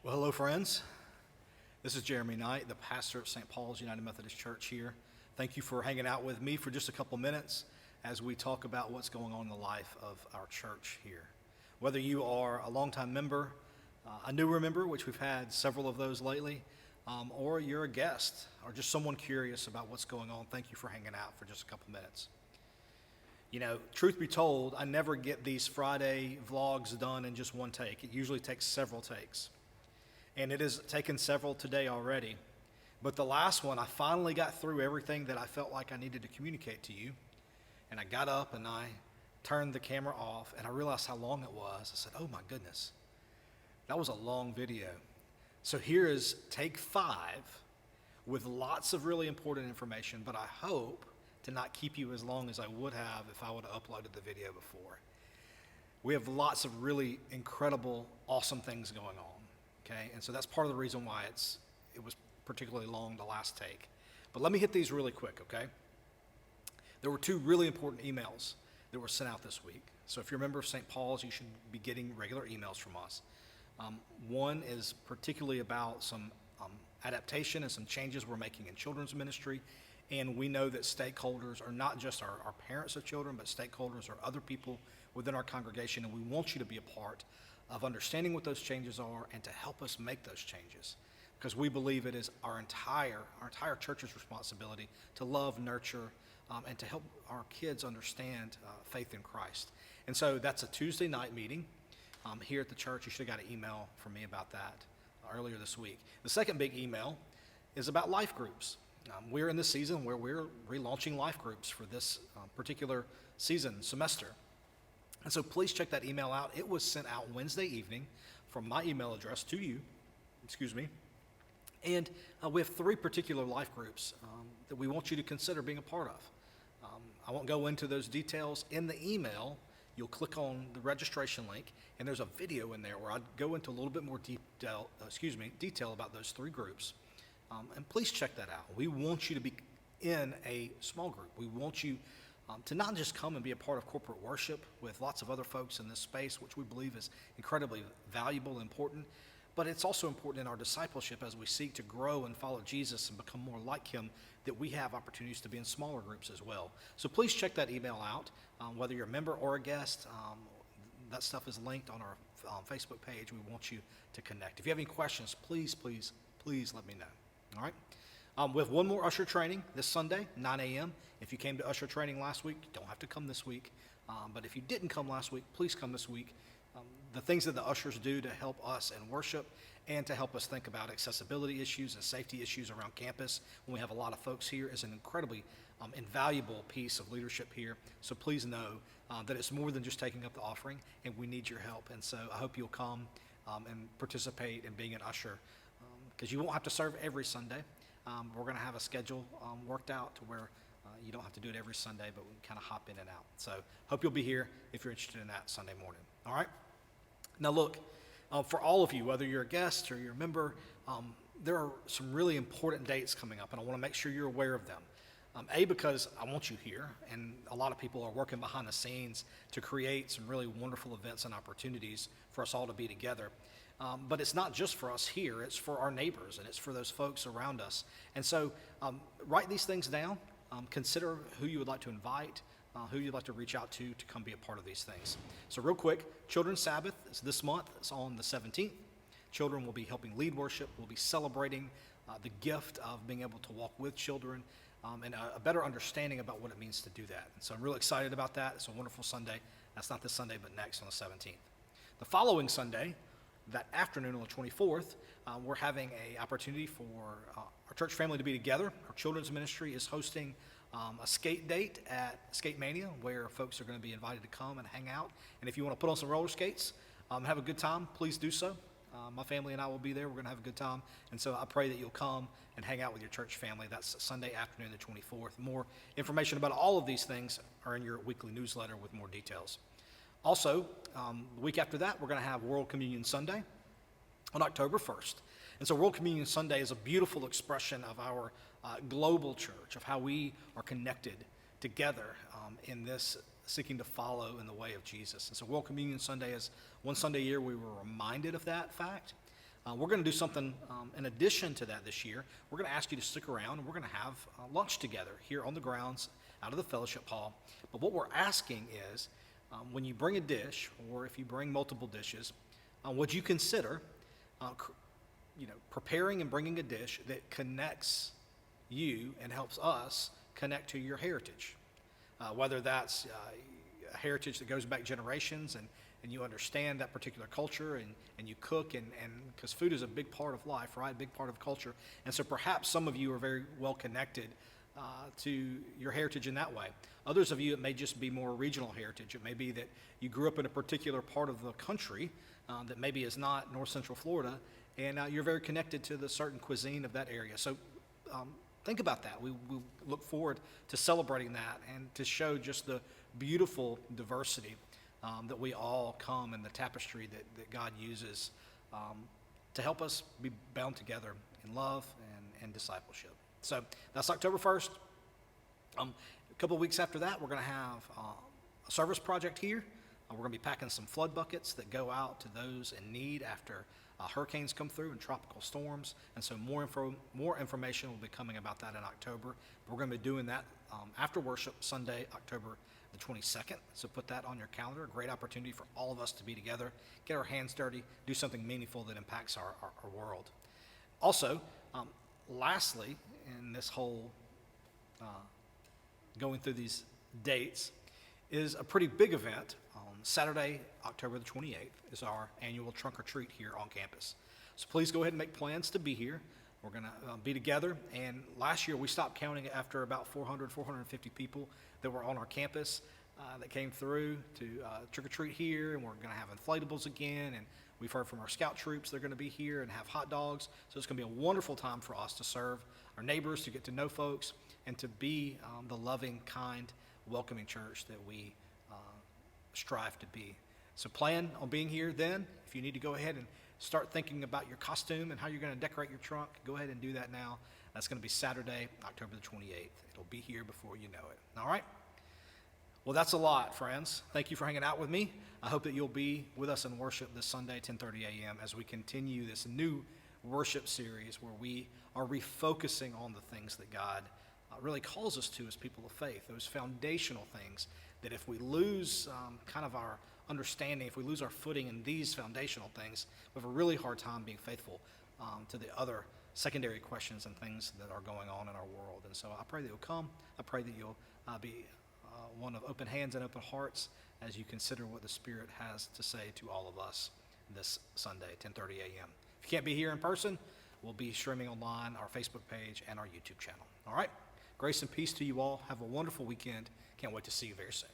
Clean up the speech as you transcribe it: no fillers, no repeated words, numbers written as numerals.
Well, hello, friends. This is Jeremy Knight, the pastor at St. Paul's United Methodist Church here. Thank you for hanging out with me for just a couple minutes as we talk about what's going on in the life of our church here. Whether you are a longtime member, a newer member, which we've had several of those lately, or you're a guest, or just someone curious about what's going on, thank you for hanging out for just a couple minutes. You know, truth be told, I never get these Friday vlogs done in just one take. It usually takes several takes. And it has taken several today already. But the last one, I finally got through everything that I felt like I needed to communicate to you. And I got up and I turned the camera off and I realized how long it was. I said, oh my goodness, that was a long video. So here is take 5 with lots of really important information, but I hope to not keep you as long as I would have if I would have uploaded the video before. We have lots of really incredible, awesome things going on. Okay, and so that's part of the reason why it was particularly long, the last take. But let me hit these really quick, okay? There were 2 really important emails that were sent out this week. So if you're a member of St. Paul's, you should be getting regular emails from us. One is particularly about some adaptation and some changes we're making in children's ministry. And we know that stakeholders are not just our parents of children, but stakeholders are other people within our congregation, and we want you to be a part of understanding what those changes are and to help us make those changes, because we believe it is our entire church's responsibility to love, nurture, and to help our kids understand faith in Christ. And so that's a Tuesday night meeting here at the church. You should have got an email from me about that earlier this week. The second big email is about life groups. We're in this season where we're relaunching life groups for this particular semester. And so please check that email out. It was sent out Wednesday evening from my email address to you, And we have 3 particular life groups that we want you to consider being a part of. I won't go into those details. In the email, you'll click on the registration link, and there's a video in there where I go into a little bit more detail about those 3 groups. And please check that out. We want you to be in a small group. We want you to not just come and be a part of corporate worship with lots of other folks in this space, which we believe is incredibly valuable and important, but it's also important in our discipleship as we seek to grow and follow Jesus and become more like him, that we have opportunities to be in smaller groups as well. So please check that email out, whether you're a member or a guest. That stuff is linked on our Facebook page. We want you to connect. If you have any questions, please let me know. All right? We have one more usher training this Sunday, 9 a.m. If you came to usher training last week, you don't have to come this week. But if you didn't come last week, please come this week. The things that the ushers do to help us in worship and to help us think about accessibility issues and safety issues around campus when we have a lot of folks here is an incredibly invaluable piece of leadership here. So please know that it's more than just taking up the offering, and we need your help. And so I hope you'll come and participate in being an usher, because you won't have to serve every Sunday. We're going to have a schedule worked out to where you don't have to do it every Sunday, but we can kind of hop in and out. So hope you'll be here if you're interested in that Sunday morning. All right? Now look, for all of you, whether you're a guest or you're a member, there are some really important dates coming up, and I want to make sure you're aware of them. Because I want you here, and a lot of people are working behind the scenes to create some really wonderful events and opportunities for us all to be together. But it's not just for us here, it's for our neighbors, and it's for those folks around us. And so write these things down, consider who you would like to invite, who you'd like to reach out to come be a part of these things. So real quick, Children's Sabbath is this month. It's on the 17th. Children will be helping lead worship. We'll be celebrating the gift of being able to walk with children and a better understanding about what it means to do that. And so I'm really excited about that. It's a wonderful Sunday. That's not this Sunday, but next on the 17th. The following Sunday, that afternoon on the 24th, we're having an opportunity for our church family to be together. Our children's ministry is hosting a skate date at Skate Mania, where folks are going to be invited to come and hang out. And if you want to put on some roller skates, have a good time, please do so. My family and I will be there. We're going to have a good time. And so I pray that you'll come and hang out with your church family. That's Sunday afternoon, the 24th. More information about all of these things are in your weekly newsletter with more details. Also, the week after that, we're going to have World Communion Sunday on October 1st. And so World Communion Sunday is a beautiful expression of our global church, of how we are connected together in this seeking to follow in the way of Jesus. And so World Communion Sunday is one Sunday a year we were reminded of that fact. We're going to do something in addition to that this year. We're going to ask you to stick around, and we're going to have lunch together here on the grounds out of the fellowship hall. But what we're asking is, when you bring a dish, or if you bring multiple dishes, would you consider preparing and bringing a dish that connects you and helps us connect to your heritage, whether that's a heritage that goes back generations, and you understand that particular culture, and you cook, and because food is a big part of life, right? A big part of culture. And so perhaps some of you are very well connected to your heritage in that way. Others of you, it may just be more regional heritage. It may be that you grew up in a particular part of the country that maybe is not North Central Florida, and you're very connected to the certain cuisine of that area. So think about that. We look forward to celebrating that and to show just the beautiful diversity that we all come in the tapestry that God uses to help us be bound together in love and discipleship. So that's October 1st. A couple of weeks after that, we're going to have a service project here. We're going to be packing some flood buckets that go out to those in need after hurricanes come through and tropical storms. And so more information will be coming about that in October. We're going to be doing that after worship Sunday, October the 22nd. So put that on your calendar. A great opportunity for all of us to be together, get our hands dirty, do something meaningful that impacts our world. Also, lastly, in this whole going through these dates is a pretty big event. Saturday, October the 28th, is our annual trunk or treat here on campus. So please go ahead and make plans to be here. We're going to be together. And last year we stopped counting after about 450 people that were on our campus that came through to trick or treat here. And we're going to have inflatables again. And we've heard from our scout troops they're going to be here and have hot dogs. So it's going to be a wonderful time for us to serve our neighbors, to get to know folks, and to be the loving, kind, welcoming church that we strive to be. So plan on being here then. If you need to go ahead and start thinking about your costume and how you're going to decorate your trunk, go ahead and do that now. That's going to be Saturday, October the 28th. It'll be here before you know it. All right? Well, that's a lot, friends. Thank you for hanging out with me. I hope that you'll be with us in worship this Sunday, 10:30 a.m., as we continue this new worship series where we are refocusing on the things that God really calls us to as people of faith, those foundational things that if we lose kind of our understanding, if we lose our footing in these foundational things, we have a really hard time being faithful to the other secondary questions and things that are going on in our world. And so I pray that you'll come. I pray that you'll be one of open hands and open hearts as you consider what the Spirit has to say to all of us this Sunday, 10:30 a.m. If you can't be here in person, we'll be streaming online, our Facebook page, and our YouTube channel. All right? Grace and peace to you all. Have a wonderful weekend. Can't wait to see you very soon.